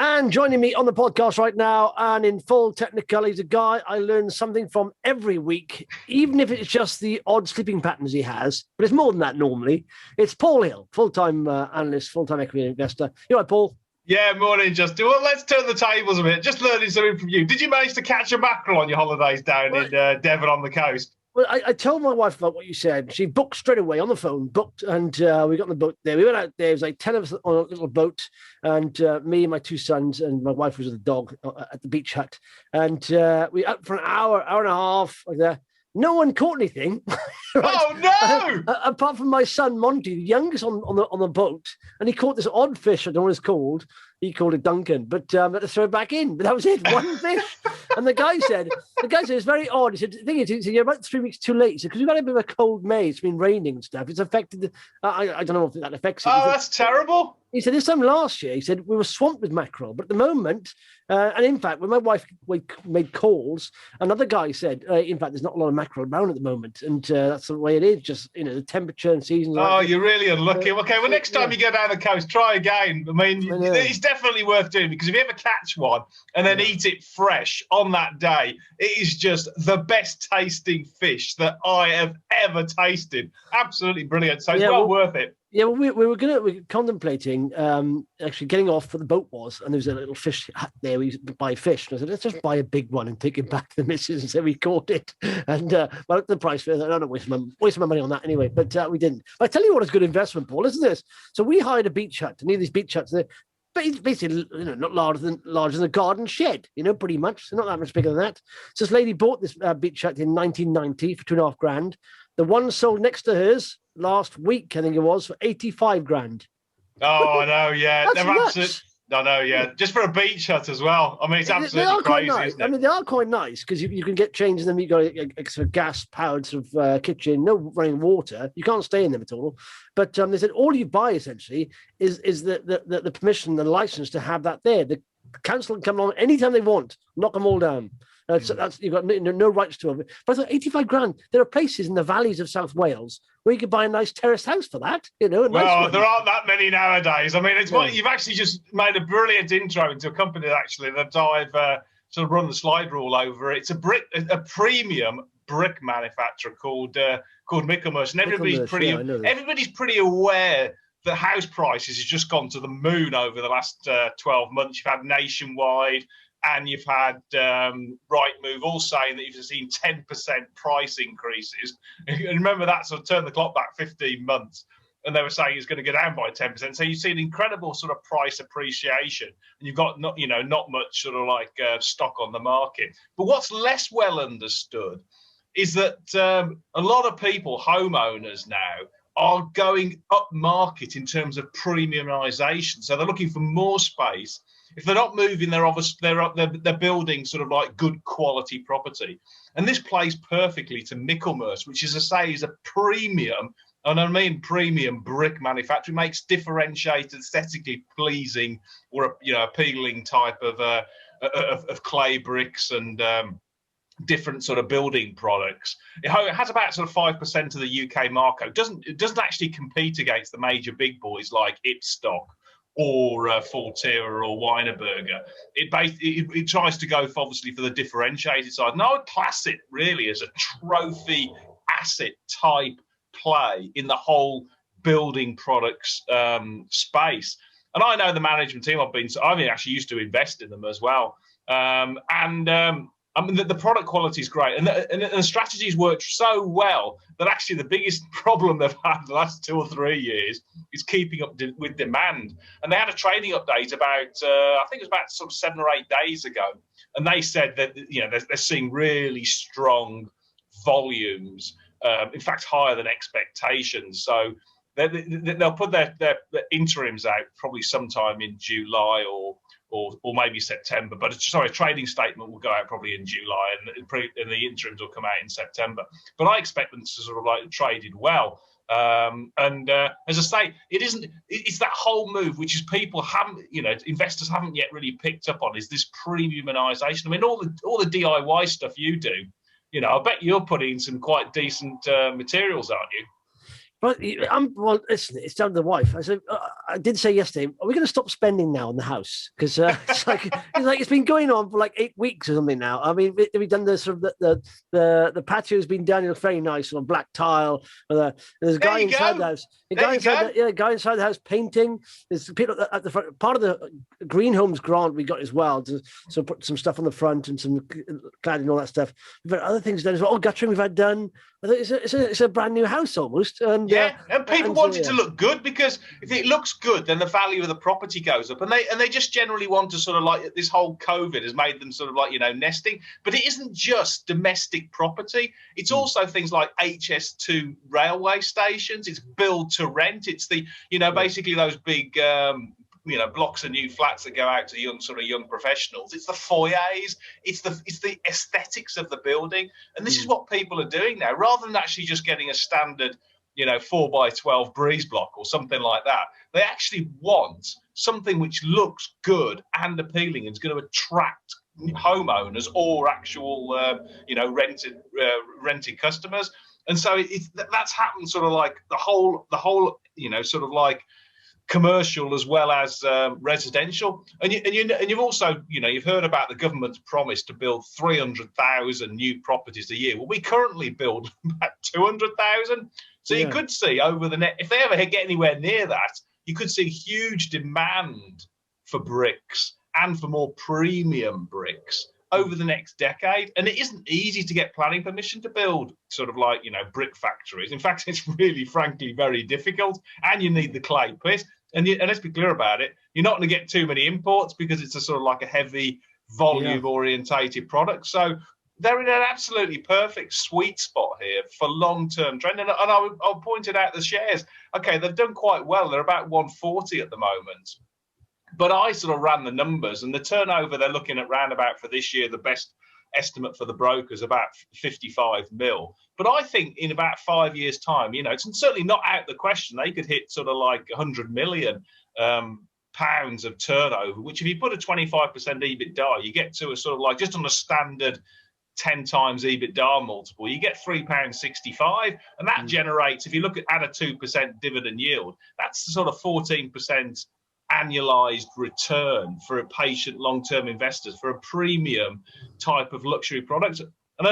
And joining me on the podcast right now and in full technical, he's a guy I learn something from every week, even if it's just the odd sleeping patterns he has. But it's more than that normally. It's Paul Hill, full-time analyst, full-time equity investor. You right, Paul? Yeah, morning, Justin. Well, let's turn the tables a bit. Just learning something from you. Did you manage to catch a mackerel on your holidays down in Devon on the coast? Well, I told my wife about what you said. She booked straight away on the phone, and we got on the boat there. We went out there. It was like 10 of us on a little boat, and me and my two sons, and my wife was with the dog at the beach hut. And we out for an hour and a half, like that. No one caught anything. Right? Oh, no! Apart from my son, Monty, the youngest on the boat, and he caught this odd fish, I don't know what it's called. He called it Duncan, but I had to throw it back in. But that was it, one fish. And the guy said, it's very odd. He said, the thing is, you're about 3 weeks too late. He said, because we've had a bit of a cold May. It's been raining and stuff. It's affected, I don't know if that affects it. Oh, that's terrible. He said, this time last year, he said, we were swamped with mackerel. But at the moment, and in fact, when my wife made calls, another guy said, in fact, there's not a lot of mackerel around at the moment. And that's the way it is, just, the temperature and seasons. Oh, you're really unlucky. Okay, well, next time you go down the coast, try again. I mean, it's definitely worth doing, because if you ever catch one and then eat it fresh on that day, it is just the best tasting fish that I have ever tasted. Absolutely brilliant. So it's well worth it. Yeah, well, we were contemplating actually getting off where the boat was, and there was a little fish hut there. We buy fish, and I said, let's just buy a big one and take it back to the missus and say we caught it. And well, the price for it, I don't waste my money on that anyway. But we didn't. But I tell you what, it's a good investment, Paul, isn't this? So we hired a beach hut, and these beach huts, they're basically not larger than a garden shed. Pretty much. They're not that much bigger than that. So this lady bought this beach hut in 1990 for $2,500. The one sold next to hers last week, I think it was, for 85 grand. Oh, I know, yeah. That's nuts. I know, yeah. Just for a beach hut as well. I mean, it's absolutely crazy, nice. isn't it? I mean, they are quite nice, because you can get changed, and then you've got a sort of gas-powered sort of kitchen, no running water. You can't stay in them at all. But they said all you buy, essentially, is the permission, the license to have that there. The council can come along anytime they want, knock them all down. That's you've got no rights to it. But I thought 85 grand. There are places in the valleys of South Wales where you could buy a nice terraced house for that. Well, there aren't that many nowadays. I mean, it's what you've actually just made a brilliant intro into a company that I've sort of run the slide rule over. It's a premium brick manufacturer called Michelmersh, and everybody's pretty aware that house prices has just gone to the moon over the last 12 months. You've had Nationwide, and you've had Rightmove all saying that you've seen 10% price increases. And remember that, sort of turned the clock back 15 months, and they were saying it's going to go down by 10%. So you've seen incredible sort of price appreciation, and you've got not much sort of like stock on the market. But what's less well understood is that a lot of people, homeowners now, are going up market in terms of premiumization. So they're looking for more space. If they're not moving, they're building sort of like good quality property. And this plays perfectly to Michelmersh, which, as I say, is a premium, and I mean premium brick manufacturer. It makes differentiated, aesthetically pleasing or appealing type of clay bricks and different sort of building products. It has about sort of 5% of the UK market. It doesn't actually compete against the major big boys like Ipstock or Forterra or Wienerberger. It tries to go obviously for the differentiated side. And I would class it really as a trophy asset type play in the whole building products space. And I know the management team. I've actually used to invest in them as well. I mean, the product quality is great, and the strategies work so well that actually the biggest problem they've had the last 2 or 3 years is keeping up with demand. And they had a trading update about, I think it was about sort of 7 or 8 days ago, and they said that they're seeing really strong volumes, in fact higher than expectations. So they'll put their interims out probably sometime in July or maybe September, but a trading statement will go out probably in July, and the interims will come out in September. But I expect them to sort of like traded well. As I say, it's that whole move, which is investors haven't yet really picked up on, is this premiumization. I mean, all the DIY stuff you do, I bet you're putting some quite decent materials, aren't you? Well, listen, it's down to the wife. I said, I did say yesterday, are we going to stop spending now on the house? Because it's been going on for like 8 weeks or something now. I mean, we've done the sort of the patio's been done. It looks very nice on black tile. There's a guy inside the house. A guy inside the house painting. There's people at the front. Part of the Green Homes grant we got as well. So put some stuff on the front and some cladding and all that stuff. We've had other things done as well. Oh, guttering we've had done. I think it's a brand new house almost. And people want it to look good, because if it looks good, then the value of the property goes up, and they just generally want to sort of like, this whole COVID has made them sort of like, nesting. But it isn't just domestic property; it's also things like HS2 railway stations. It's build to rent. It's the basically those big blocks of new flats that go out to young professionals. It's the foyers. It's the aesthetics of the building, and this is what people are doing now, rather than actually just getting a standard 4x12 breeze block or something like that. They actually want something which looks good and appealing and is going to attract homeowners or actual rented customers. And so that's happened sort of like the whole sort of like commercial as well as residential. And you've also you've heard about the government's promise to build 300,000 new properties a year. Well, we currently build about 200,000. So you could see over the if they ever get anywhere near that, you could see huge demand for bricks and for more premium bricks over the next decade. And it isn't easy to get planning permission to build sort of like brick factories. In fact, it's really, frankly, very difficult, and you need the clay pit. And let's be clear about it, you're not going to get too many imports because it's a sort of like a heavy volume orientated product. So they're in an absolutely perfect sweet spot here for long-term trend. And I'll point it out, the shares, okay, they've done quite well. They're about 140 at the moment. But I sort of ran the numbers, and the turnover they're looking at round about for this year, the best estimate for the brokers, about 55 mil. But I think in about 5 years' time, it's certainly not out of the question. They could hit sort of like 100 million pounds of turnover, which if you put a 25% EBITDA, you get to a sort of like, just on a standard 10 times EBITDA multiple, you get £3.65, and that generates, if you look at a 2% dividend yield, that's the sort of 14% annualized return for a patient long-term investors for a premium type of luxury product. And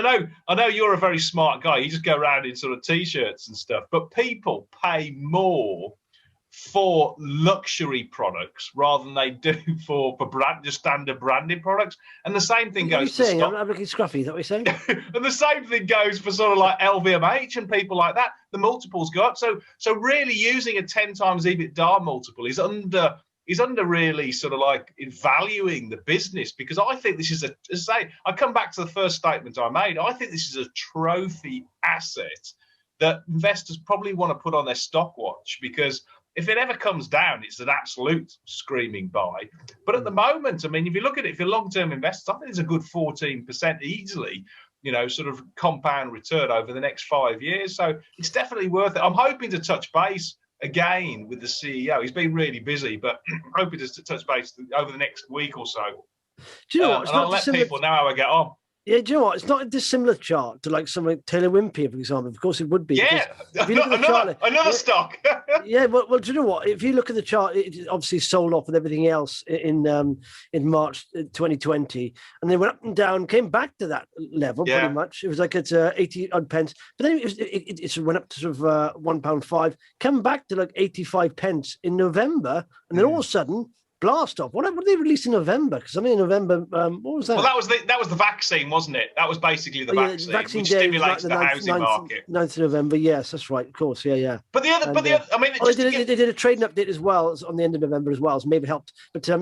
I know you're a very smart guy. You just go around in sort of t-shirts and stuff, but people pay more for luxury products rather than they do for just standard branded products. And the same thing goes for stock. I'm looking scruffy, is that what you're saying? And the same thing goes for sort of like LVMH and people like that. The multiples go up. So really using a 10 times EBITDA multiple is under really sort of like valuing the business, because I think this is I come back to the first statement I made. I think this is a trophy asset that investors probably want to put on their stock watch, because if it ever comes down, it's an absolute screaming buy. But at the moment, I mean, if you look at it, if you're long-term investors, I think it's a good 14% easily, sort of compound return over the next 5 years. So it's definitely worth it. I'm hoping to touch base again with the CEO. He's been really busy, but I'm hoping to touch base over the next week or so. Do you know what? And I'll let people know how I get on. Yeah, do you know what? It's not a dissimilar chart to like something like Taylor Wimpey, for example. Of course, it would be. Yeah, another stock. Yeah, well, do you know what? If you look at the chart, it obviously sold off with everything else in March 2020, and they went up and down, came back to that level pretty much. It was like it's 80 odd pence, but then it went up to sort of £1.5, come back to like 85 pence in November, and then all of a sudden, blast off. What did they release in November? Because I mean, in November, what was that? Well, that was the vaccine, wasn't it? That was basically the vaccine, which stimulates the housing market. 9th of November, yes, that's right. Of course, yeah. But the other, I mean, they did a trading update as well on the end of November as well, so maybe it helped. But so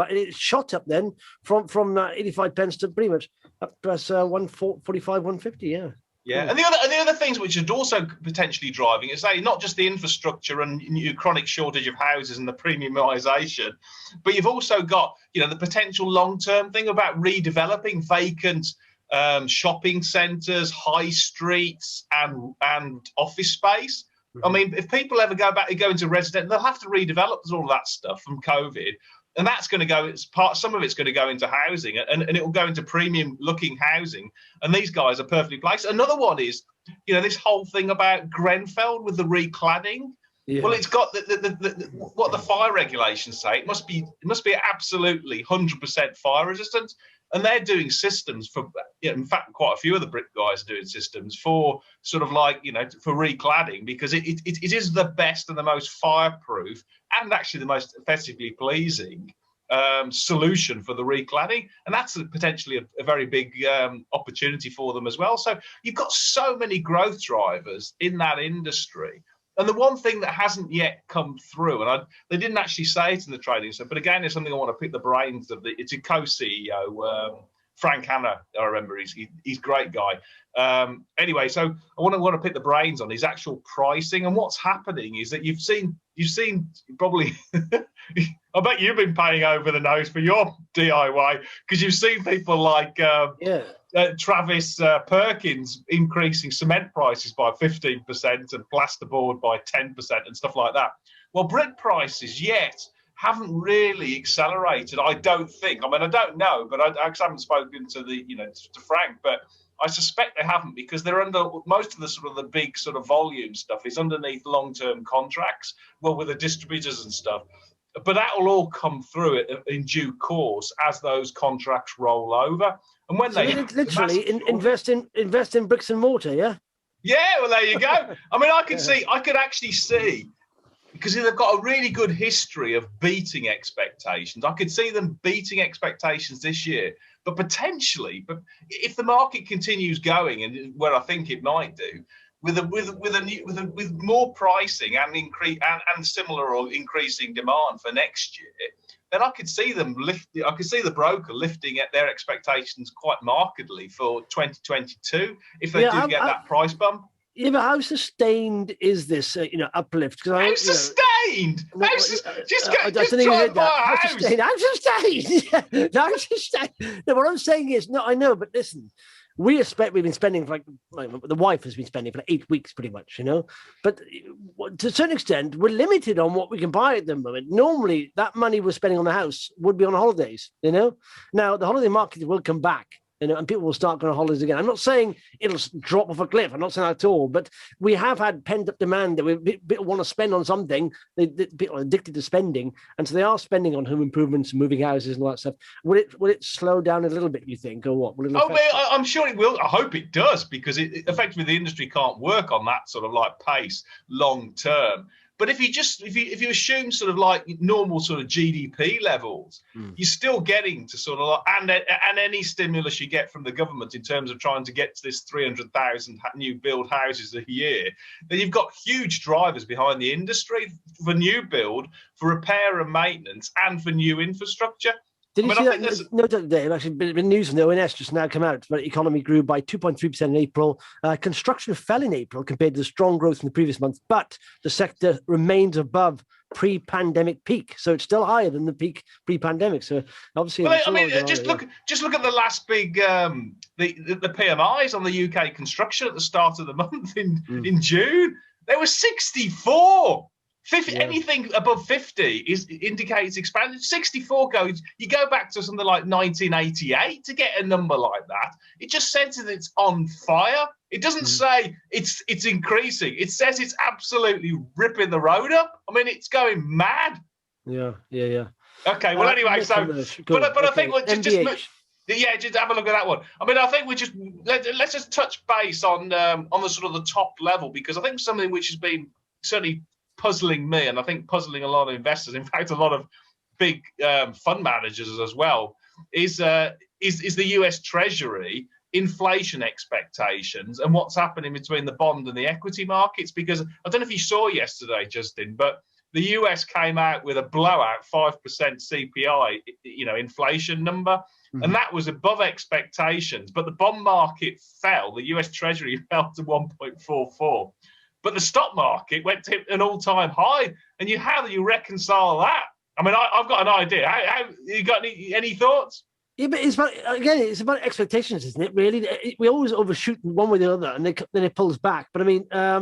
it shot up then from 85 pence to pretty much up to 145, 150, yeah. Yeah, and the other things which are also potentially driving is, say, not just the infrastructure and chronic shortage of houses and the premiumisation, but you've also got the potential long-term thing about redeveloping vacant shopping centres, high streets, and office space. I mean, if people ever go into residential, they'll have to redevelop all of that stuff from COVID. And that's going to go, some of it's going to go into housing, and it will go into premium looking housing. And these guys are perfectly placed. Another one is, this whole thing about Grenfell with the recladding. Yeah. Well, it's got what the fire regulations say. It must be absolutely 100% fire resistant. And they're doing systems for, in fact, quite a few of the brick guys are doing systems for sort of like, for recladding, because it is the best and the most fireproof and actually the most aesthetically pleasing solution for the recladding. And that's potentially a very big opportunity for them as well. So you've got so many growth drivers in that industry. And the one thing that hasn't yet come through, and they didn't actually say it in the trading stuff, but again, it's something I want to pick the brains of. It's a co-CEO, Frank Hanna. I remember he's a great guy. Anyway, so I want to pick the brains on his actual pricing. And what's happening is that you've seen probably. I bet you've been paying over the nose for your DIY, because you've seen people like Travis Perkins increasing cement prices by 15% and plasterboard by 10% and stuff like that. Well, brick prices yet haven't really accelerated, I don't think. I mean, I don't know, but I haven't spoken to to Frank, but I suspect they haven't, because they're under most of the sort of the big sort of volume stuff is underneath long-term contracts, with the distributors and stuff. But that will all come through in due course as those contracts roll over. And when they literally invest in bricks and mortar, yeah. Yeah, well, there you go. I mean, I could actually see, because they've got a really good history of beating expectations. I could see them beating expectations this year, but potentially, if the market continues going, and where I think it might do, with more pricing and similar or increasing demand for next year, then I could see them I could see the broker lifting at their expectations quite markedly for 2022 if they do get that price bump. Yeah, but how sustained is this, uplift? How sustained? How sustained? How sustained? No, what I'm saying is, no, I know, but listen, we've been spending for the wife has been spending for 8 weeks pretty much, but to a certain extent, we're limited on what we can buy at the moment. Normally, that money we're spending on the house would be on holidays, Now, the holiday market will come back. And people will start going on holidays again. I'm not saying it'll drop off a cliff. I'm not saying that at all. But we have had pent-up demand that people want to spend on something. People are addicted to spending, and so they are spending on home improvements, moving houses, and all that stuff. Will it slow down a little bit, you think, or what? I'm sure it will. I hope it does, because effectively the industry can't work on that sort of like pace long term. But if you assume sort of like normal sort of GDP levels, you're still getting to sort of like, and any stimulus you get from the government in terms of trying to get to this 300,000 new build houses a year, then you've got huge drivers behind the industry for new build, for repair and maintenance, and for new infrastructure. Did you see that? No, today, actually, been news from the ONS just now come out. The economy grew by 2.3% in April. Construction fell in April compared to the strong growth in the previous month, but the sector remains above pre-pandemic peak, so it's still higher than the peak pre-pandemic. So obviously, just look at the last big the PMIs on the UK construction at the start of the month in June. There was 64. 50, anything above 50 indicates expansion. 64 goes, you go back to something like 1988 to get a number like that. It just says that it's on fire. It doesn't say it's increasing. It says it's absolutely ripping the road up. I mean, it's going mad. Yeah. Okay, well, anyway, so, but I think just have a look at that one. I mean, I think let's just touch base on the sort of the top level, because I think something which has been certainly puzzling me, and I think puzzling a lot of investors, in fact, a lot of big fund managers as well, is the US Treasury inflation expectations and what's happening between the bond and the equity markets. Because I don't know if you saw yesterday, Justin, but the US came out with a blowout 5% CPI, inflation number, and that was above expectations. But the bond market fell. The US Treasury fell to 1.44. But the stock market went to an all-time high, and how do you reconcile that? I mean, I've got an idea. How you got any thoughts? Yeah, but it's about expectations, isn't it? Really, we always overshoot one way or the other, and then it pulls back. But I mean, I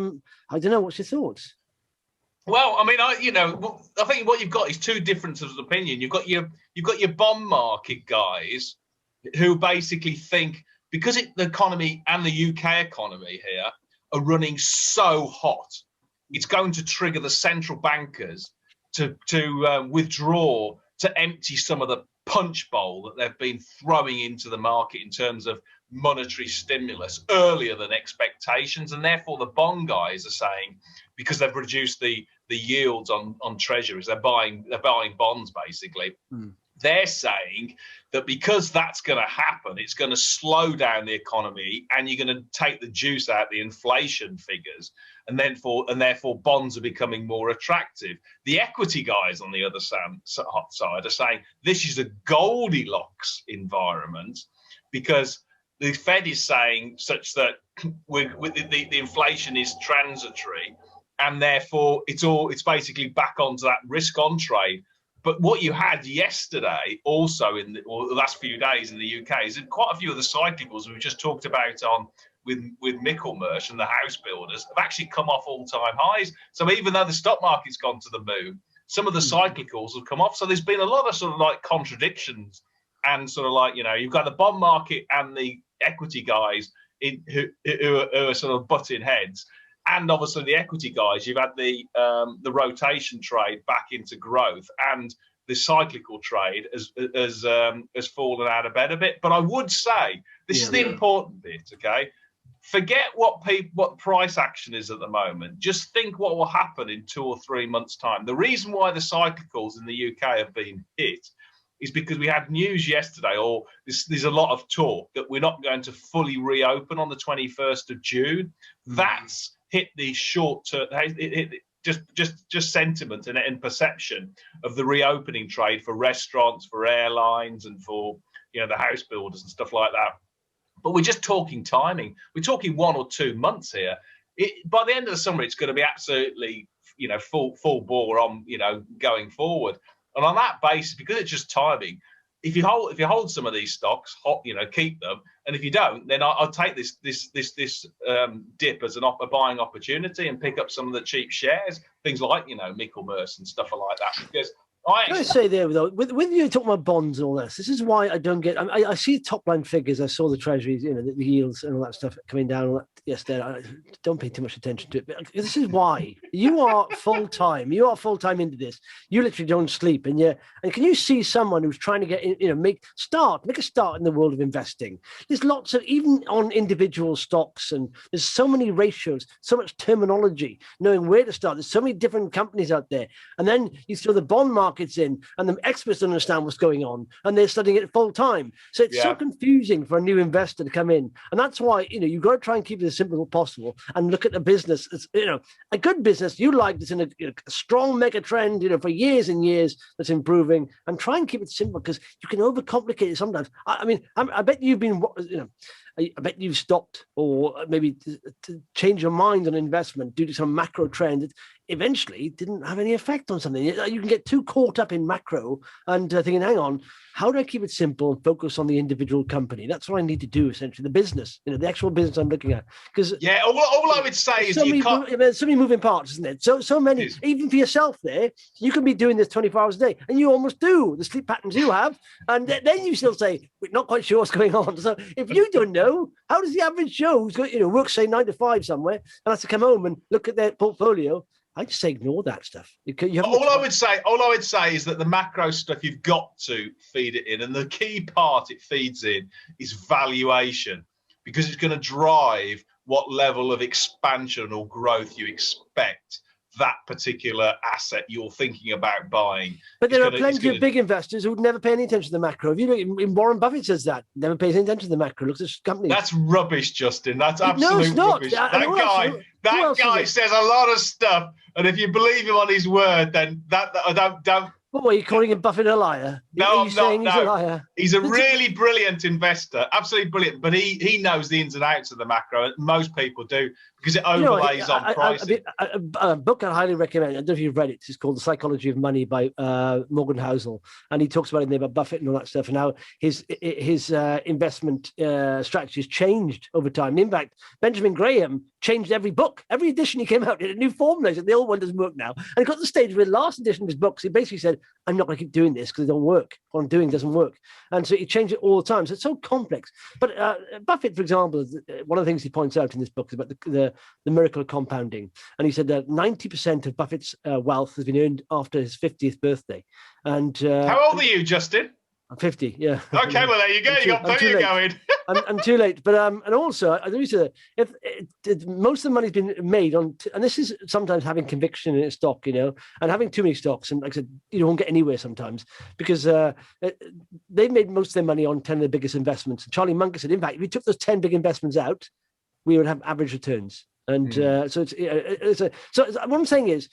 don't know. What's your thoughts? Well, I mean, I think what you've got is two differences of opinion. You've got your bond market guys who basically think because the economy and the UK economy here are running so hot, it's going to trigger the central bankers to withdraw, to empty some of the punch bowl that they've been throwing into the market in terms of monetary stimulus earlier than expectations, and therefore the bond guys are saying, because they've reduced the yields on treasuries, they're buying bonds basically. They're saying that because that's going to happen, it's going to slow down the economy, and you're going to take the juice out of the inflation figures, and therefore bonds are becoming more attractive. The equity guys on the other side are saying this is a Goldilocks environment, because the Fed is saying such that the inflation is transitory, and therefore it's basically back onto that risk on trade. But what you had yesterday, also in the last few days in the UK, is quite a few of the cyclicals we've just talked about with Michelmersh and the house builders have actually come off all-time highs. So even though the stock market's gone to the moon, some of the cyclicals have come off. So there's been a lot of sort of like contradictions, and sort of like, you've got the bond market and the equity guys who are sort of butting heads. And obviously the equity guys, you've had the rotation trade back into growth, and the cyclical trade has fallen out of bed a bit. But I would say this is the important bit, okay? Forget what price action is at the moment. Just think what will happen in 2 or 3 months' time. The reason why the cyclicals in the UK have been hit is because we had news yesterday, or there's a lot of talk that we're not going to fully reopen on the 21st of June. That's hit the short term, just sentiment and perception of the reopening trade for restaurants, for airlines, and for the house builders and stuff like that. But we're just talking timing. We're talking 1 or 2 months here. By the end of the summer, it's going to be absolutely full bore on going forward. And on that basis, because it's just timing, if you hold some of these stocks, keep them. And if you don't, then I'll take this dip as a buying opportunity and pick up some of the cheap shares, things like Michelmersh and stuff like that. Because I say there though, with you talking about bonds and all this is why I don't get. I see top line figures. I saw the treasuries, the yields and all that stuff coming down yesterday. I don't pay too much attention to it. But this is why you are full time. You are full time into this. You literally don't sleep, and can you see someone who's trying to get make a start in the world of investing? There's lots of, even on individual stocks, and there's so many ratios, so much terminology, knowing where to start. There's so many different companies out there, and then you throw the bond market in, and the experts don't understand what's going on, and they're studying it full time. So it's so confusing for a new investor to come in, and that's why you've got to try and keep it as simple as possible and look at a business as a good business you like that's in a strong mega trend for years and years, that's improving, and try and keep it simple, because you can overcomplicate it sometimes. I bet you've been I bet you've stopped, or maybe to change your mind on investment due to some macro trend that eventually didn't have any effect on something. You can get too caught up in macro and thinking, hang on, how do I keep it simple and focus on the individual company? That's what I need to do, essentially, the business, the actual business I'm looking at. Because all I would say is there's so many moving parts, isn't it? So many, even for yourself there, you can be doing this 24 hours a day, and you almost do, the sleep patterns you have, and then you still say, we're not quite sure what's going on. So if you don't know, how does the average Joe who's got, works, say, 9 to 5 somewhere, and has to come home and look at their portfolio? I just say ignore that stuff. All I would say is that the macro stuff, you've got to feed it in, and the key part it feeds in is valuation, because it's going to drive what level of expansion or growth you expect that particular asset you're thinking about buying. But there are plenty of big investors who would never pay any attention to the macro. If you look, Warren Buffett says that, never pays any attention to the macro. Looks at companies. That's rubbish, Justin. That's absolute rubbish. That guy says a lot of stuff, and if you believe him on his word, then I don't. What, are you calling him Buffett a liar? No, I'm not. He's a liar? He's a really brilliant investor, absolutely brilliant. But he knows the ins and outs of the macro. Most people do, because it overlays on pricing. A book I highly recommend, I don't know if you've read it, it's called The Psychology of Money by Morgan Housel. And he talks about it in there about Buffett and all that stuff, and how his investment strategy has changed over time. In fact, Benjamin Graham changed every book. Every edition he came out in a new formula. He said, the old one doesn't work now. And he got to the stage where the last edition of his books, he basically said, I'm not going to keep doing this because it don't work. What I'm doing doesn't work. And so he changed it all the time. So it's so complex. But Buffett, for example, one of the things he points out in this book is about the miracle of compounding. And he said that 90% of Buffett's wealth has been earned after his 50th birthday. And how old are you, Justin? I'm 50, yeah. Okay, well, there you go. You got plenty going. I'm too late. But and also, I think if most of the money's been made on, and this is sometimes having conviction in a stock, and having too many stocks, and like I said, you won't get anywhere sometimes because they've made most of their money on 10 of the biggest investments. And Charlie Munger said, in fact, if we took those 10 big investments out, we would have average returns. And so what I'm saying is,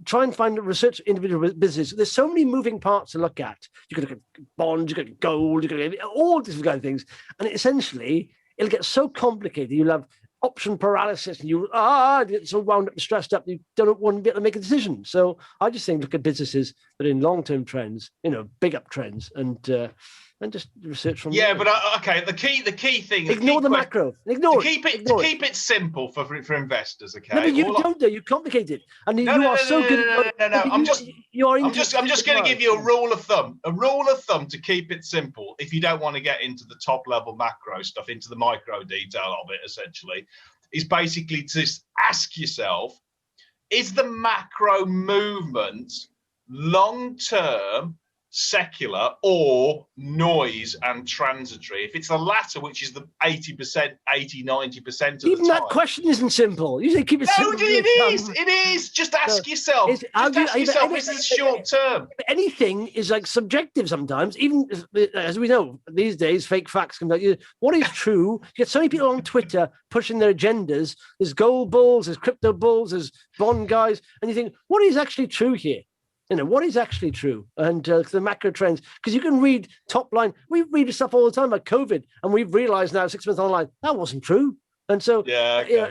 try and find research individual businesses. There's so many moving parts to look at. You could look at bonds, you could look at gold, you could look at all different kind of things. And essentially, it'll get so complicated. You'll have option paralysis and you get so wound up and stressed up, you don't want to be able to make a decision. So I just think look at businesses that are in long-term trends, big uptrends, and just research from there. But okay. The key thing. Ignore the macro. Ignore to keep it simple for investors. Okay. No, but you don't do. You complicate it, and you are so good. No. I'm just going to give you a rule of thumb. A rule of thumb to keep it simple. If you don't want to get into the top level macro stuff, into the micro detail of it, essentially, is basically to ask yourself: is the macro movement long term, secular, or noise and transitory? If it's the latter, which is the 80%, 90% of even the time. that question isn't simple. You say keep it simple. No, it is. Just ask yourself. Is it short term? Anything is like subjective sometimes. Even as we know, these days, fake facts come out. What is true? You get so many people on Twitter pushing their agendas. There's gold bulls, there's crypto bulls, there's bond guys. And you think, what is actually true here? What is actually true? And the macro trends, because you can read top line. We read stuff all the time about COVID, and we've realized now 6 months online that wasn't true. And so,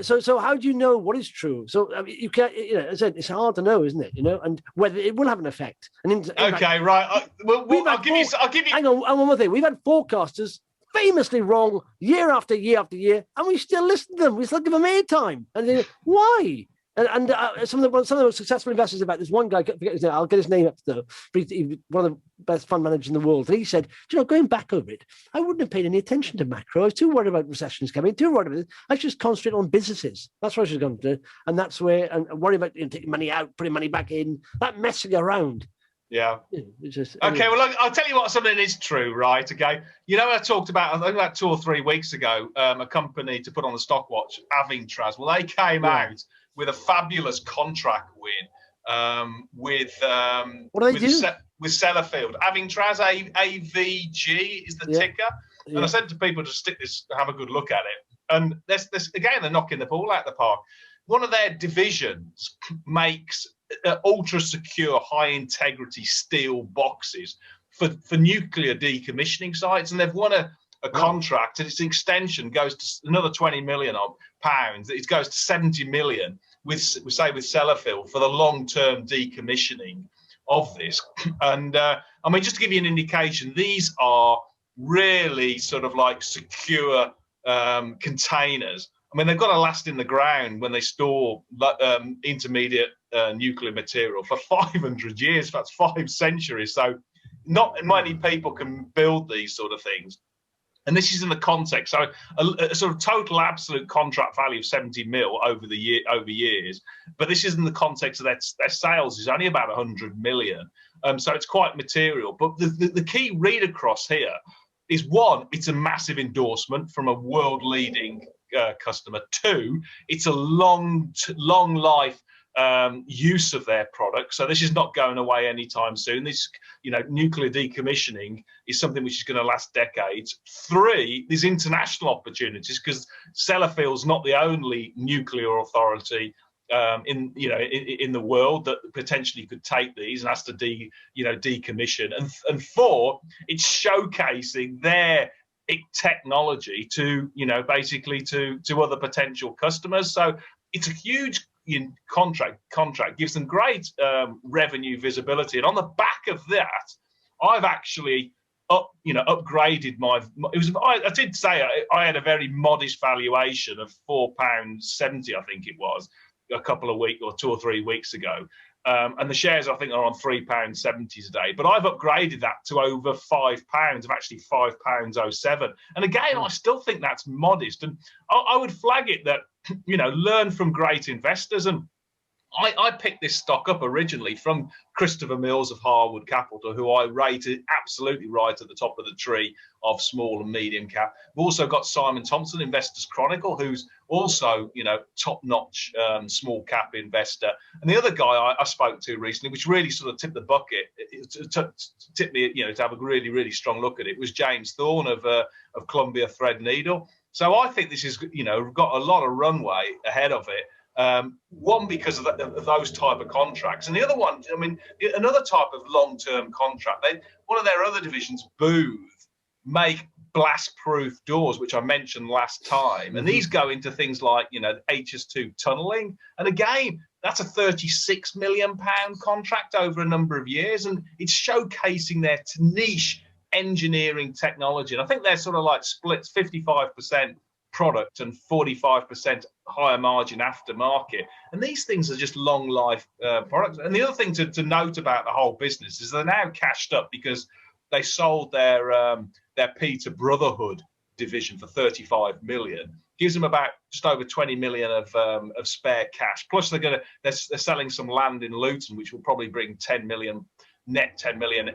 so how do you know what is true? So I mean, you can't. As I said, it's hard to know, isn't it? And whether it will have an effect. And right. I'll give you. Hang on, one more thing. We've had forecasters famously wrong year after year after year, and we still listen to them. We still give them airtime. And why? And some of the most successful investors about this one guy, I forget his name, I'll get his name up though, but he's one of the best fund managers in the world. And he said, going back over it, I wouldn't have paid any attention to macro. I was too worried about recessions coming, too worried about it. I should just concentrate on businesses. That's what I should have gone to do. And that's where, and worry about taking money out, putting money back in, that messing around. Yeah. Okay, well, I'll tell you what, something is true, right? Okay. I talked about, I think about 2 or 3 weeks ago, a company to put on the stock watch, Avingtrans. Well, they came out with a fabulous contract win with Sellafield. Avingtrans, AVG is the ticker. And I said to people to stick this, have a good look at it. And this again, they're knocking the ball out of the park. One of their divisions makes ultra secure, high integrity steel boxes for nuclear decommissioning sites, and they've won a contract, and its extension goes to another 20 million pounds. It goes to 70 million with Sellafield for the long-term decommissioning of this. And I mean, just to give you an indication, these are really sort of like secure containers. I mean, they've got to last in the ground when they store intermediate nuclear material for 500 years. That's 5 centuries. So not many people can build these sort of things. And this is in the context, so a sort of total absolute contract value of 70 mil over years. But this is in the context of their sales is only about 100 million. So it's quite material. But the key read across here is, one, it's a massive endorsement from a world leading customer. 2, it's a long life use of their product. So this is not going away anytime soon. This, nuclear decommissioning is something which is going to last decades. 3, there's international opportunities because Sellafield's not the only nuclear authority in the world that potentially could take these and has to decommission. And 4, it's showcasing their technology to basically to other potential customers. So it's a huge contract, gives them great revenue visibility. And on the back of that, I've actually upgraded I did say I had a very modest valuation of £4.70, I think it was, a couple of weeks or 2 or 3 weeks ago. And the shares, I think, are on £3.70 today. But I've upgraded that to over £5, of actually £5.07. And again, I still think that's modest. And I would flag it that, learn from great investors. And I picked this stock up originally from Christopher Mills of Harwood Capital, who I rated absolutely right at the top of the tree of small and medium cap. We've also got Simon Thompson, Investors Chronicle, who's also, top-notch small cap investor. And the other guy I spoke to recently, which really sort of tipped the bucket, tipped me, to have a really, really strong look at it, was James Thorne of Columbia Threadneedle. So I think this is, got a lot of runway ahead of it. One, because of those type of contracts, and the other one, another type of long-term contract. One of their other divisions, Booth, make blast-proof doors, which I mentioned last time, and these go into things like HS2 tunneling. And again, that's a £36 million contract over a number of years, and it's showcasing their niche engineering technology. And I think they're sort of like splits 55%. Product and 45% higher margin aftermarket, and these things are just long life products. And the other thing to note about the whole business is they're now cashed up because they sold their Peter Brotherhood division for 35 million. Gives them about just over 20 million of spare cash. Plus they're selling some land in Luton, which will probably bring 10 million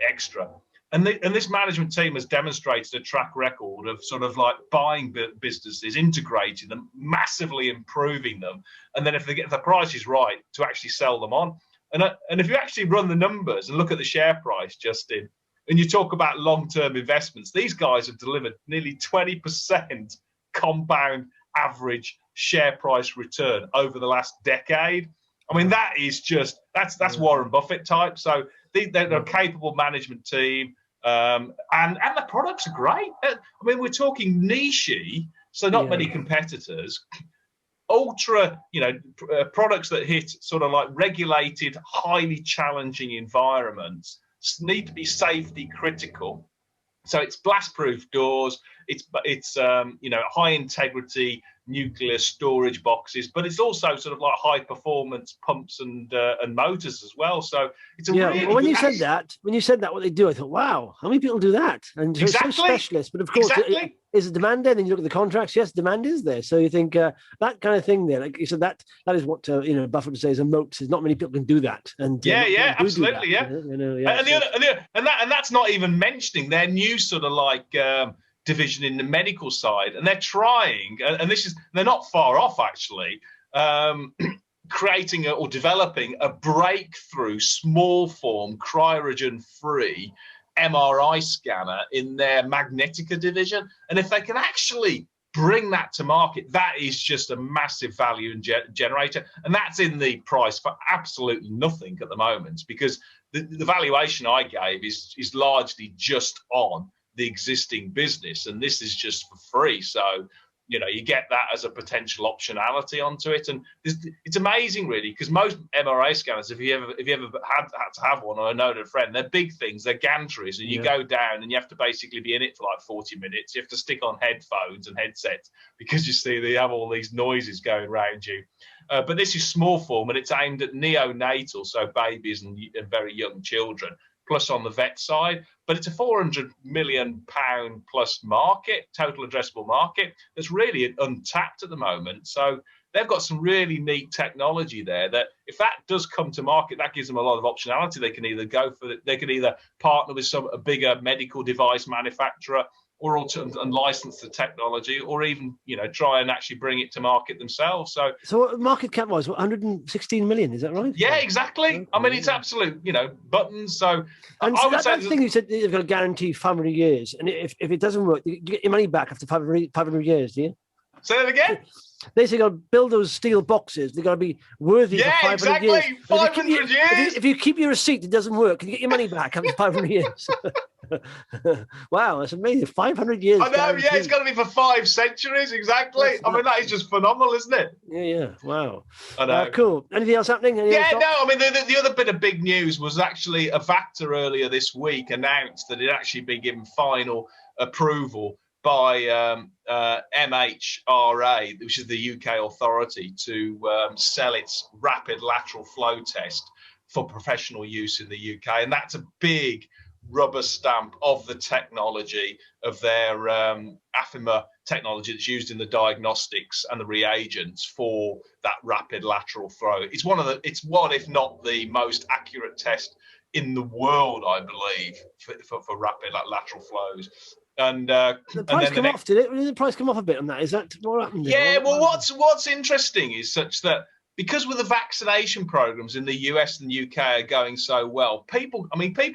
extra. And this management team has demonstrated a track record of sort of like buying businesses, integrating them, massively improving them, and then if the price is right, to actually sell them on. And if you actually run the numbers and look at the share price, Justin, and you talk about long-term investments, these guys have delivered nearly 20% compound average share price return over the last decade. I mean, that is just that's Warren Buffett type. So they're a capable management team, and the products are great. I mean, we're talking niche-y, so not many competitors. Ultra, products that hit sort of like regulated, highly challenging environments, need to be safety critical. So it's blast-proof doors. It's high integrity nuclear storage boxes, but it's also sort of like high performance pumps and motors as well. So it's really when you said that, what they do, I thought, wow, how many people do that? And so it's so specialist. But of course, is the demand there? Then you look at the contracts. Yes, demand is there. So you think that kind of thing there, like you said, that is what Buffett would say is a moat. There's not many people can do that. And absolutely, and that's not even mentioning their new sort of like division in the medical side, and they're trying, and they're not far off actually, creating or developing a breakthrough small form cryogen free MRI scanner in their Magnetica division. And if they can actually bring that to market, that is just a massive value generator, and that's in the price for absolutely nothing at the moment, because the valuation I gave is largely just on the existing business, and this is just for free. So you get that as a potential optionality onto it, and it's amazing really, because most MRI scanners, if you ever had to have one, or I know a friend, they're big things, they're gantries, and you go down and you have to basically be in it for like 40 minutes. You have to stick on headphones and headsets because you see they have all these noises going around you. But this is small form, and it's aimed at neonatal, so babies and very young children, plus on the vet side. But it's a £400 million plus market, total addressable market, that's really untapped at the moment. So they've got some really neat technology there that if that does come to market, that gives them a lot of optionality. They can either they could either partner with a bigger medical device manufacturer, or and license the technology, or even try and actually bring it to market themselves. So market cap wise, 116 million, is that right? Yeah, exactly. Okay. I mean, it's absolute, buttons. So and I would say that thing you said, they've got a guarantee 500 years, and if it doesn't work, you get your money back after 500 years, do you? Say that again. They say got to build those steel boxes. They've got to be worthy for 500 years. 500 years. If you keep your receipt, it doesn't work. Can you get your money back after 500 years? Wow, that's amazing. 500 years. I know, guaranteed. Yeah, it's got to be for 5 centuries, exactly. I mean, that is just phenomenal, isn't it? Yeah. Wow. I know. Cool. Anything else happening? I mean, the other bit of big news was actually Avacta earlier this week announced that it actually been given final approval by MHRA, which is the UK authority, to sell its rapid lateral flow test for professional use in the UK. And that's a big rubber stamp of the technology of their Afima technology that's used in the diagnostics and the reagents for that rapid lateral flow. It's one, if not the most accurate test in the world, I believe, for rapid lateral flows. And the price come off, did it? Did the price come off a bit on that? Is that what happened? Yeah, well, what's interesting is such that because with the vaccination programs in the US and UK are going so well, people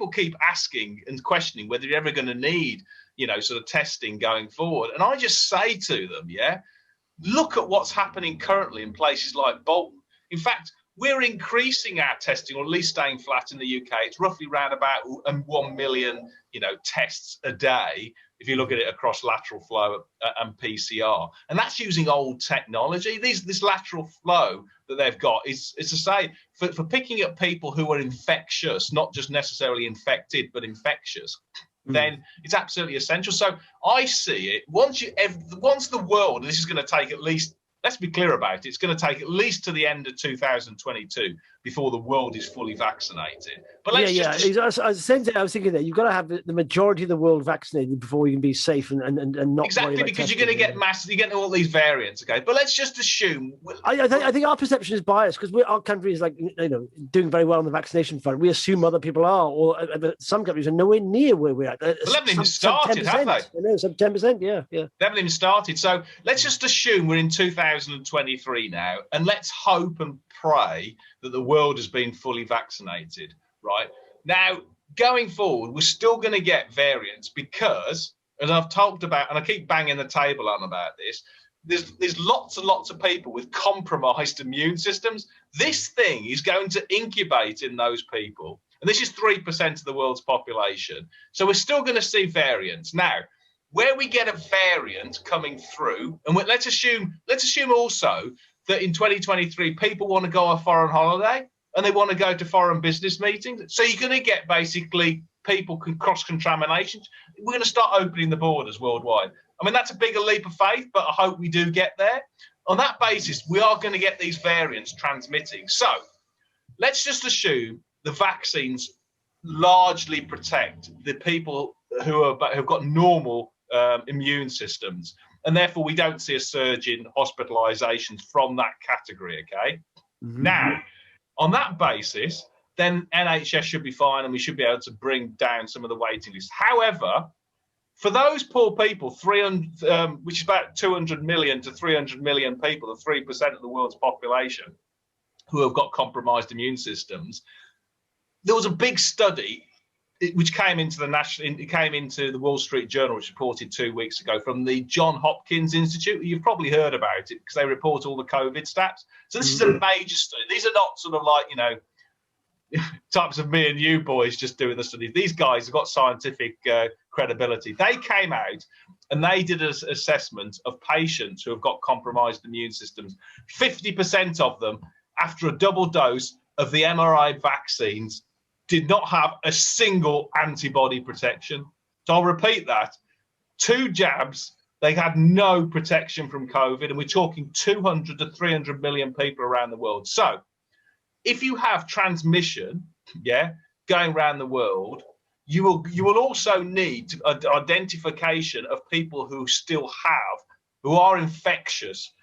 keep asking and questioning whether you're ever going to need, sort of testing going forward. And I just say to them, look at what's happening currently in places like Bolton. In fact, we're increasing our testing, or at least staying flat in the UK. It's roughly around about 1 million, tests a day, if you look at it across lateral flow and PCR. And that's using old technology. This lateral flow that they've got is to say, for picking up people who are infectious, not just necessarily infected, but infectious, then it's absolutely essential. So I see it, once the world, and this is going to take at least, let's be clear about it, it's going to take at least to the end of 2022 before the world is fully vaccinated. But let's I was thinking that you've got to have the majority of the world vaccinated before you can be safe and not exactly, because you're going to get massive, you're getting all these variants. Okay, but let's just assume. I think our perception is biased because our country is doing very well on the vaccination front. We assume other people are, or some countries are nowhere near where we're at. They haven't even started, have they? I know, some 10%. Yeah. They haven't even started. So let's just assume we're in 2023 now, and let's hope and pray that the world has been fully vaccinated, right? Now, going forward, we're still going to get variants because, as I've talked about, and I keep banging the table on about this, there's lots and lots of people with compromised immune systems. This thing is going to incubate in those people. And this is 3% of the world's population. So we're still going to see variants. Now, where we get a variant coming through, and let's assume also that in 2023, people want to go on foreign holiday and they want to go to foreign business meetings. So you're going to get basically people can cross-contaminations. We're going to start opening the borders worldwide. I mean, that's a bigger leap of faith, but I hope we do get there. On that basis, we are going to get these variants transmitting. So let's just assume the vaccines largely protect the people who've got normal immune systems. And therefore, we don't see a surge in hospitalizations from that category, okay? Mm-hmm. Now, on that basis, then NHS should be fine and we should be able to bring down some of the waiting lists. However, for those poor people, 300, which is about 200 million to 300 million people, the 3% of the world's population, who have got compromised immune systems, there was a big study which came into the Wall Street Journal, which reported 2 weeks ago from the Johns Hopkins Institute. You've probably heard about it because they report all the COVID stats. So this is a major study. These are not sort of like, types of me and you boys just doing the studies. These guys have got scientific credibility. They came out and they did an assessment of patients who have got compromised immune systems. 50% of them, after a double dose of the mRNA vaccines, did not have a single antibody protection. So I'll repeat that. 2 jabs, they had no protection from COVID, and we're talking 200 to 300 million people around the world. So if you have transmission, going around the world, you will also need identification of people who are infectious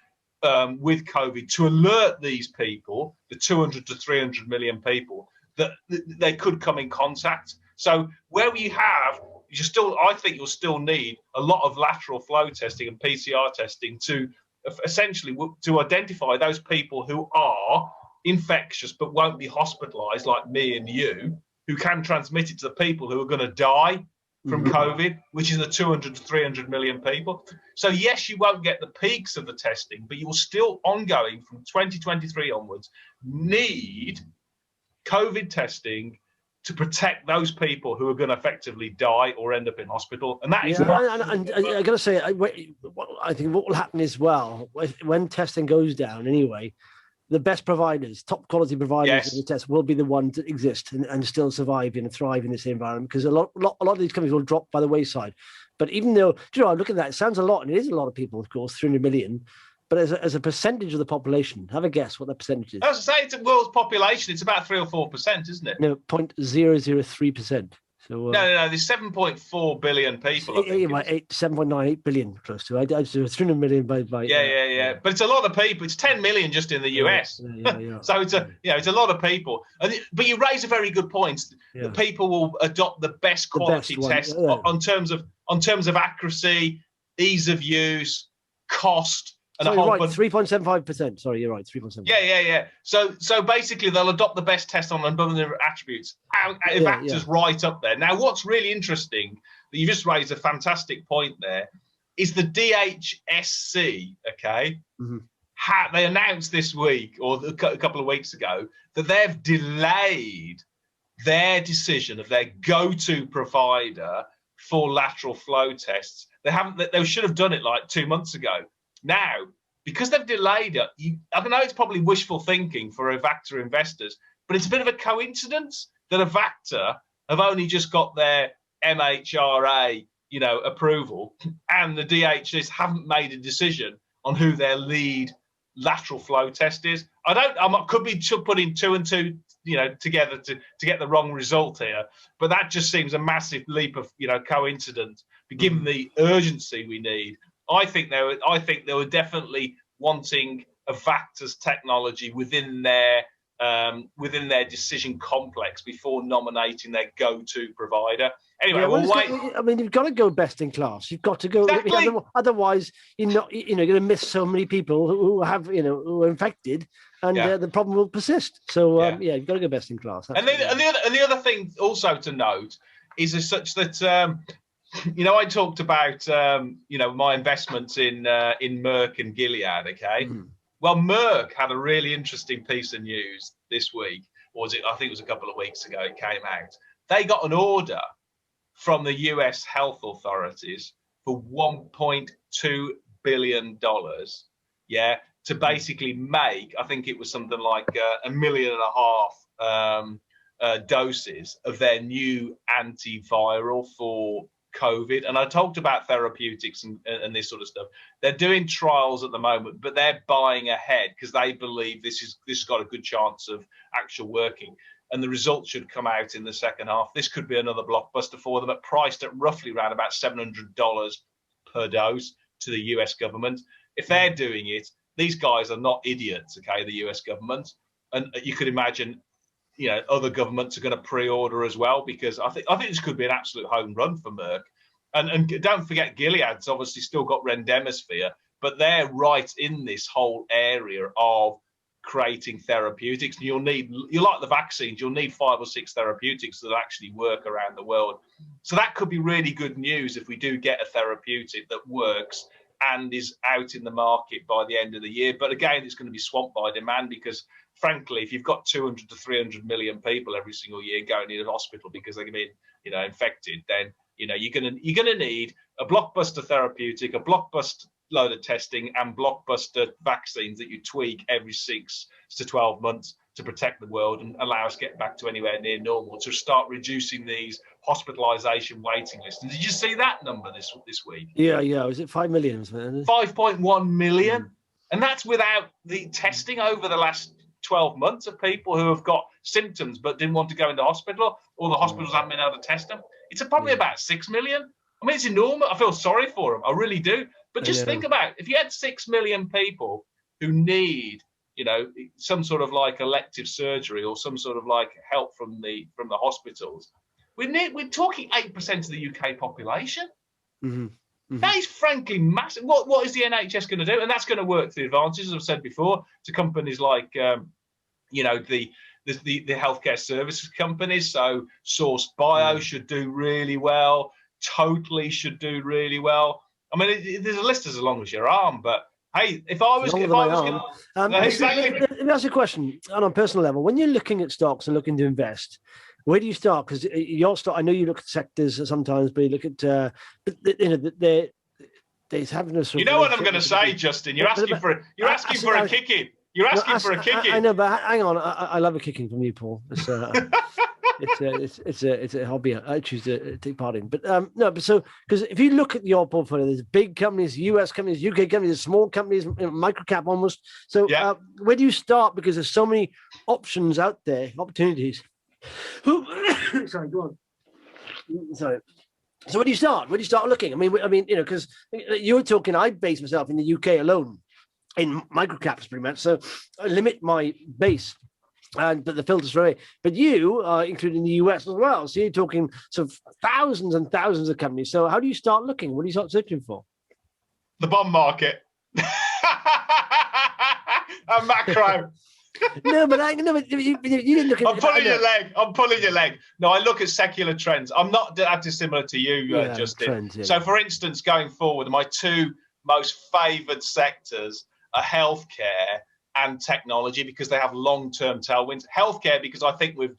with COVID, to alert these people, the 200 to 300 million people, that they could come in contact. So where we have, I think you'll still need a lot of lateral flow testing and PCR testing to essentially to identify those people who are infectious but won't be hospitalized, like me and you, who can transmit it to the people who are going to die from COVID, which is the 200 to 300 million people. So yes, you won't get the peaks of the testing, but you will still ongoing from 2023 onwards need COVID testing to protect those people who are going to effectively die or end up in hospital. And that is and I got to say, I think what will happen as well, when testing goes down anyway, the best providers, top quality providers of the test will be the ones that exist and still survive and thrive in this environment, because a lot of these companies will drop by the wayside. But even though, I look at that, it sounds a lot, and it is a lot of people, of course, 300 million. But as a percentage of the population, have a guess what that percentage is. I was say, it's a world's population. It's about 3 or 4%, isn't it? No, 0.003%. So no. There's 7.4 billion people. 7.98 billion, close to. I 300 million by. Yeah. But it's a lot of people. It's 10 million just in the US. Yeah. So it's a lot of people. But you raise a very good point. Yeah. That people will adopt the best quality test on terms of accuracy, ease of use, cost. Sorry, you're right, 3.75%. Sorry, you're right, 3.75%. Yeah. So basically, they'll adopt the best test on a number of attributes. Avacta's right up there. Now, what's really interesting, that you just raised a fantastic point there, is the DHSC, okay? Mm-hmm. They announced this week, or a couple of weeks ago, that they've delayed their decision of their go-to provider for lateral flow tests. They should have done it like 2 months ago. Now, because they've delayed it, I don't know, it's probably wishful thinking for Avacta investors, but it's a bit of a coincidence that Avacta have only just got their MHRA, approval, and the DHS haven't made a decision on who their lead lateral flow test is. I could be putting two and two, together to get the wrong result here, but that just seems a massive leap of, coincidence. But given the urgency we need, I think they were definitely wanting Avacta's technology within their decision complex before nominating their go-to provider. Anyway, you've got to go best in class. You've got to go. Exactly. Otherwise, you're going to miss so many people who have, who are infected, and the problem will persist. So you've got to go best in class. And the other thing also to note is such that. I talked about my investments in Merck and Gilead. Okay, well, Merck had a really interesting piece of news this week, or was it? I think it was a couple of weeks ago. It came out. They got an order from the U.S. health authorities for $1.2 billion. Yeah, to basically make, I think it was something like 1.5 million doses of their new antiviral for COVID. And I talked about therapeutics and this sort of stuff. They're doing trials at the moment, but they're buying ahead because they believe this has got a good chance of actual working. And the results should come out in the second half. This could be another blockbuster for them, priced at roughly around about $700 per dose to the US government. If they're doing it, these guys are not idiots, okay, the US government. And you could imagine other governments are going to pre-order as well, because I think this could be an absolute home run for Merck. And don't forget, Gilead's obviously still got Remdesivir, but they're right in this whole area of creating therapeutics. And you like the vaccines, you'll need 5 or 6 therapeutics that actually work around the world. So that could be really good news if we do get a therapeutic that works and is out in the market by the end of the year. But again, it's going to be swamped by demand, because frankly, if you've got 200 to 300 million people every single year going into hospital because they're being, infected, then you're going to need a blockbuster therapeutic, a blockbuster load of testing, and blockbuster vaccines that you tweak every 6 to 12 months to protect the world and allow us to get back to anywhere near normal, to start reducing these hospitalization waiting lists. And did you see that number this week? Yeah. Was it 5 million? 5.1 million, and that's without the testing over the last 12 months of people who have got symptoms but didn't want to go into hospital, or the hospitals haven't been able to test them. It's probably about 6 million. I mean, it's enormous. I feel sorry for them. I really do. But just think about it. If you had 6 million people who need, some sort of like elective surgery or some sort of like help from the hospitals, we're talking 8% of the UK population. Mm-hmm. Mm-hmm. That is frankly massive. What is the NHS going to do? And that's going to work to the advantage, as I've said before, to companies like, the healthcare services companies. So SourceBio should do really well. totally should do really well. I mean, there's a list as long as your arm, but hey, if I was exactly. Let me ask you a question on a personal level. When you're looking at stocks and looking to invest, where do you start? Because your stock, I know you look at sectors sometimes, but you look at, there's having a sort You know what I'm going to say, Justin? You're asking for a kicking. You're asking for a kicking. I know, but hang on. I love a kicking from you, Paul. It's a hobby I choose to take part in. But no, but so because if you look at your portfolio, there's big companies, US companies, UK companies, small companies, micro cap almost. So where do you start? Because there's so many options out there, opportunities. Sorry, go on. Sorry. So where do you start? Where do you start looking? I mean, because you were talking, I base myself in the UK alone in microcaps pretty much. So I limit my base, but the filters for it. But you are including the US as well. So you're talking sort of thousands and thousands of companies. So how do you start looking? What do you start searching for? The bond market. And macro. No, but you didn't look at. I'm pulling your leg. No, I look at secular trends. I'm not that dissimilar to you, Justin. Trends, yeah. So, for instance, going forward, my two most favoured sectors are healthcare and technology because they have long-term tailwinds. Healthcare because I think we've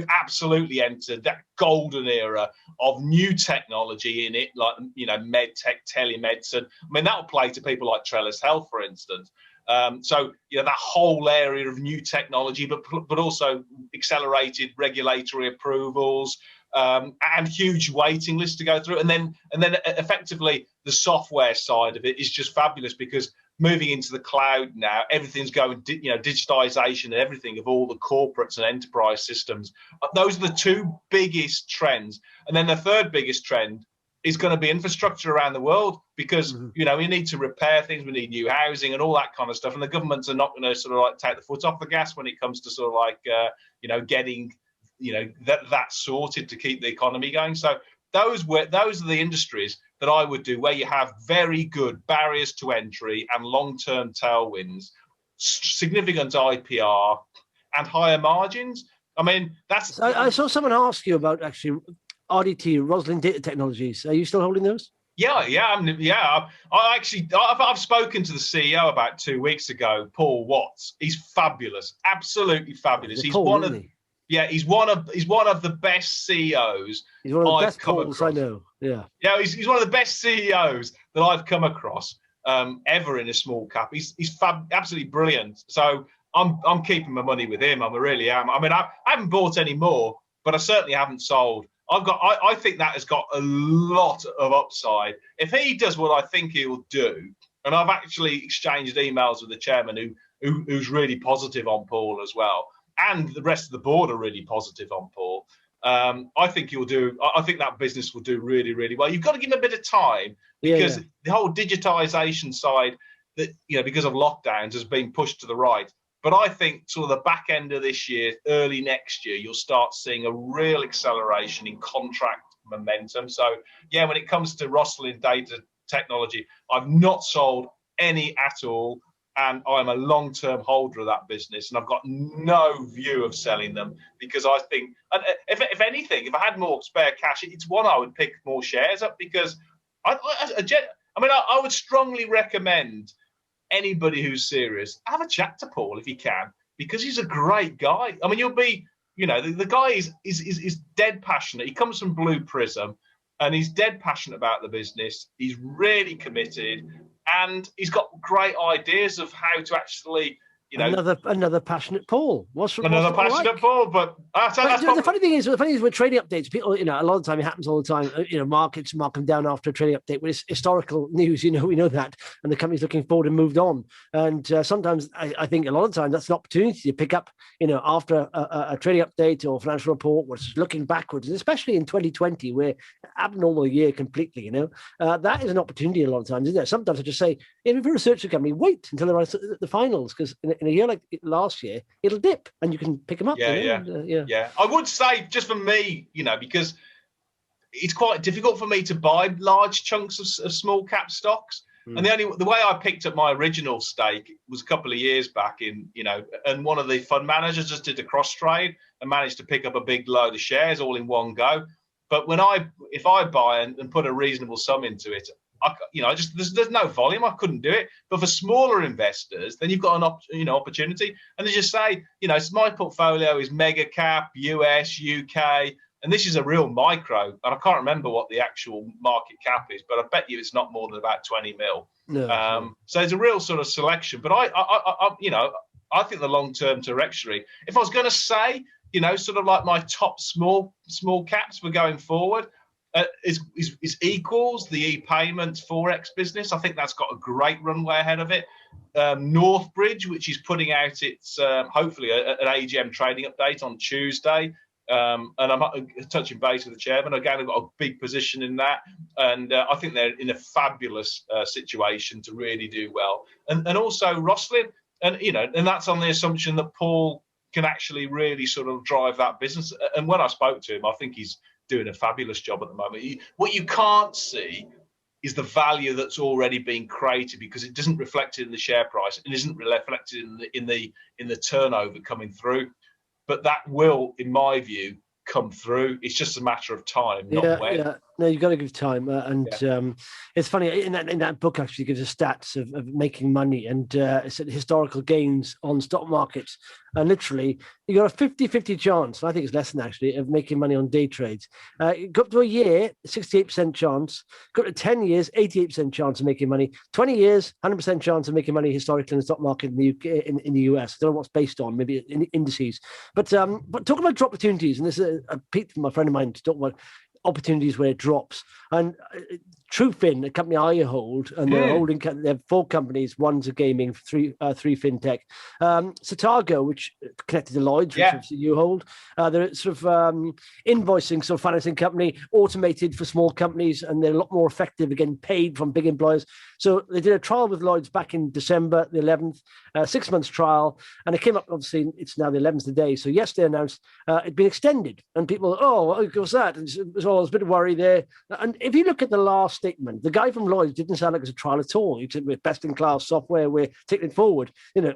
absolutely entered that golden era of new technology in it, like med tech, telemedicine. I mean, that will play to people like Trellis Health, for instance. So that whole area of new technology, but also accelerated regulatory approvals and huge waiting lists to go through, and then effectively the software side of it is just fabulous because moving into the cloud now, everything's going digitization and everything of all the corporates and enterprise systems. Those are the two biggest trends, and then the third biggest trend is going to be infrastructure around the world because, we need to repair things. We need new housing and all that kind of stuff. And the governments are not going to sort of like take the foot off the gas when it comes to sort of like, getting, that sorted to keep the economy going. So those are the industries that I would do where you have very good barriers to entry and long-term tailwinds, significant IPR and higher margins. I mean, that's. I saw someone ask you about actually RDT, Rosslyn Data Technologies. Are you still holding those? Yeah. I've spoken to the CEO about 2 weeks ago, Paul Watts. He's fabulous, absolutely fabulous. He's one of the best CEOs. He's one of the best Pauls I know. Yeah. Yeah, he's one of the best CEOs that I've come across ever in a small cap. He's absolutely brilliant. So I'm keeping my money with him. I really am. I mean, I haven't bought any more, but I certainly haven't sold. I think that has got a lot of upside. If he does what I think he'll do, and I've actually exchanged emails with the chairman who's really positive on Paul as well, and the rest of the board are really positive on Paul. I think he'll do. I think that business will do really, really well. You've got to give him a bit of time because the whole digitization side, that because of lockdowns, has been pushed to the right. But I think sort of the back end of this year, early next year, you'll start seeing a real acceleration in contract momentum. So, when it comes to Rosslyn Data Technology, I've not sold any at all. And I'm a long-term holder of that business. And I've got no view of selling them because I think, and if anything, if I had more spare cash, it's one I would pick more shares up because I would strongly recommend anybody who's serious, have a chat to Paul if you can, because he's a great guy. I mean, you'll be, the guy is dead passionate. He comes from Blue Prism and he's dead passionate about the business. He's really committed and he's got great ideas of how to actually, another passionate Paul. Another passionate Paul, but the funny thing is with trading updates, people, a lot of the time it happens all the time. Markets mark them down after a trading update. With historical news, we know that, and the company's looking forward and moved on. And sometimes I think a lot of the time that's an opportunity to pick up, after a trading update or financial report, which is looking backwards, and especially in 2020, where abnormal year completely. That is an opportunity a lot of times, isn't there? Sometimes I just say, if you research a company, wait until they're at the finals because. In a year like last year, it'll dip and you can pick them up. Yeah. I would say just for me, because it's quite difficult for me to buy large chunks of small cap stocks. And the way I picked up my original stake was a couple of years back and one of the fund managers just did a cross trade and managed to pick up a big load of shares all in one go. But if I buy and put a reasonable sum into it, there's no volume. I couldn't do it. But for smaller investors, then you've got an opportunity. And they just say, my portfolio is mega cap, US, UK, and this is a real micro. And I can't remember what the actual market cap is, but I bet you it's not more than about 20 mil. No. So it's a real sort of selection. But I think the long-term trajectory, if I was going to say, sort of like my top small caps for going forward, is equals the e-payments Forex business. I think that's got a great runway ahead of it. Northbridge, which is putting out its hopefully an AGM trading update on Tuesday. And I'm touching base with the chairman. Again, I've got a big position in that. And I think they're in a fabulous situation to really do well. And also Rosslyn, and that's on the assumption that Paul can actually really sort of drive that business. And when I spoke to him, I think he's doing a fabulous job at the moment. What you can't see is the value that's already been created, because it doesn't reflect it in the share price and isn't reflected in the turnover coming through. But that will, in my view, come through. It's just a matter of time, not when. Yeah. No, you've got to give time. It's funny, in that book actually gives us stats of making money, and it's historical gains on stock markets. And literally, you got a 50-50 chance, I think it's less than actually, of making money on day trades. Go up to a year, 68% chance. Go up to 10 years, 88% chance of making money. 20 years, 100% chance of making money historically in the stock market in the UK, in the US. I don't know what's based on, maybe in indices. But talk about opportunities, and this is a Pete, my friend of mine, to talk about opportunities where it drops. And Trufin, a company I hold, and they're holding. They have 4 companies. One's a gaming, three fintech. Satago, which connected to Lloyd's, which obviously you hold. They're sort of invoicing, sort of financing company, automated for small companies, and they're a lot more effective at getting paid from big employers. So they did a trial with Lloyd's back in December the 11th, 6 months trial, and it came up. Obviously, it's now the 11th today. So yesterday announced it'd been extended, and people, what was that? There's a bit of worry there. And if you look at the last statement, the guy from Lloyd's didn't sound like it was a trial at all. He said, we're best in class software, we're taking it forward.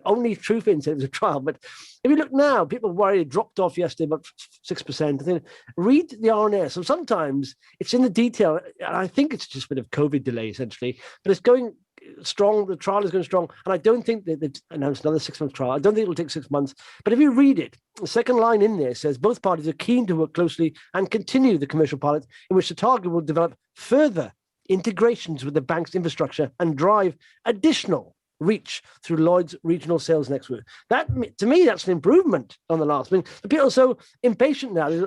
Only Trufin said it was a trial. But if you look now, people worry it dropped off yesterday about 6%. I think, read the RNS. So sometimes it's in the detail, and I think it's just a bit of COVID delay essentially, but it's going strong. The trial is going strong, and I don't think that they've announced another 6 month trial. I don't think it'll take 6 months. But if you read it, the second line in there says both parties are keen to work closely and continue the commercial pilot, in which the target will develop further integrations with the bank's infrastructure and drive additional reach through Lloyd's regional sales network. That, to me, that's an improvement on the last. I mean, the people are so impatient now. They say,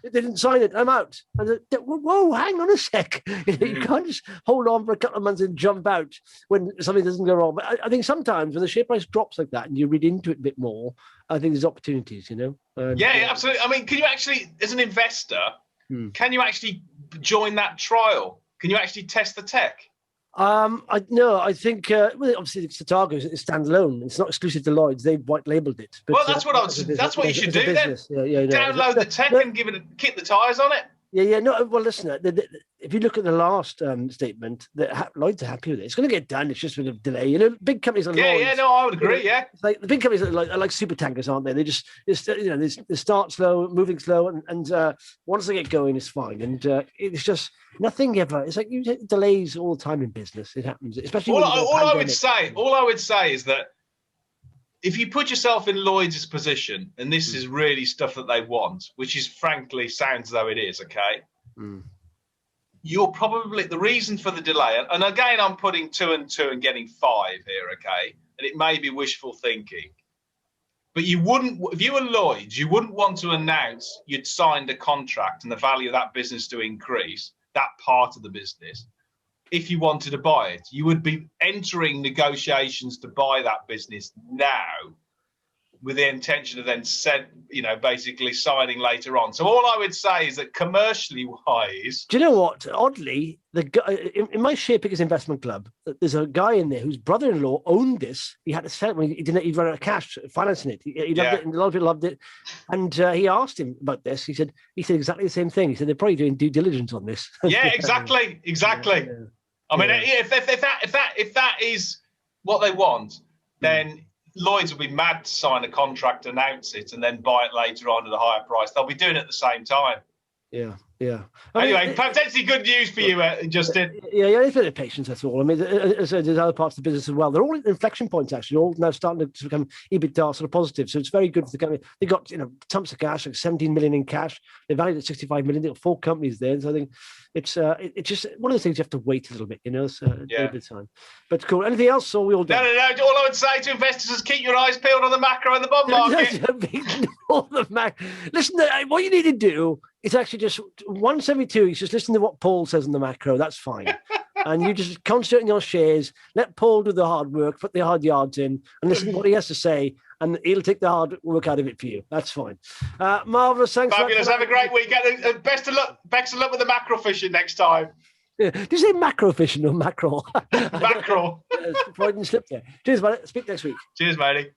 they didn't sign it, I'm out. And whoa, hang on a sec. You can't just hold on for a couple of months and jump out when something doesn't go wrong. But I think sometimes when the share price drops like that and you read into it a bit more, I think there's opportunities, And, absolutely. I mean, can you actually, as an investor, can you actually join that trial? Can you actually test the tech? I think obviously Satago is standalone. It's not exclusive to Lloyd's. They've white labelled it. But, that's what that's what you should do then. Download the tech and kick the tires on it. No, well, listen. If you look at the last statement, Lloyd's are happy with it. It's going to get done. It's just with a delay. Big companies like Lloyd's. I would agree. It's like the big companies are like super tankers, aren't they? They just they start slow, moving slow, and once they get going, it's fine. And it's just nothing ever. It's like you get delays all the time in business. It happens, especially. All I would say is that if you put yourself in Lloyd's position, and this is really stuff that they want, which is frankly sounds as though it is, okay? You're probably the reason for the delay. And again, I'm putting 2 and 2 and getting 5 here, okay? And it may be wishful thinking. But you wouldn't, if you were Lloyd's, you wouldn't want to announce you'd signed a contract and the value of that business to increase, that part of the business, if you wanted to buy it. You would be entering negotiations to buy that business now with the intention of then basically signing later on. So all I would say is that commercially wise... Do you know what? Oddly, the guy in my Share Pickers investment club, there's a guy in there whose brother-in-law owned this. He had to sell it. He'd run out of cash financing it. He loved it, and a lot of people loved it. And he asked him about this. He said exactly the same thing. He said they're probably doing due diligence on this. Yeah, exactly. Yeah. I mean, if that is what they want, then Lloyd's will be mad to sign a contract, announce it, and then buy it later on at a higher price. They'll be doing it at the same time. Yeah. Yeah. Anyway, potentially good news for you, Justin. Yeah, it's a bit of patience, that's all. I mean, there's other parts of the business as well. They're all inflection points, actually, all now starting to become EBITDA sort of positive. So it's very good for the company. They got, tons of cash, like 17 million in cash. They're valued at 65 million. They've got 4 companies there. So I think it's just one of those things you have to wait a little bit, so a bit of time. But cool. Anything else, or we all done? No. All I would say to investors is keep your eyes peeled on the macro and the bond market. Ignore the Listen, what you need to do is actually just once every 2 weeks, just listen to what Paul says on the macro. That's fine. And you just concentrate on your shares, let Paul do the hard work, put the hard yards in, and listen to what he has to say, and he'll take the hard work out of it for you. That's fine. Marvellous. Thanks. Fabulous. Have a great weekend. And best of luck with the mackerel fishing next time. Yeah. Did you say macro fishing or mackerel? Mackerel. Freudian slip there. Cheers, mate. Speak next week. Cheers, matey.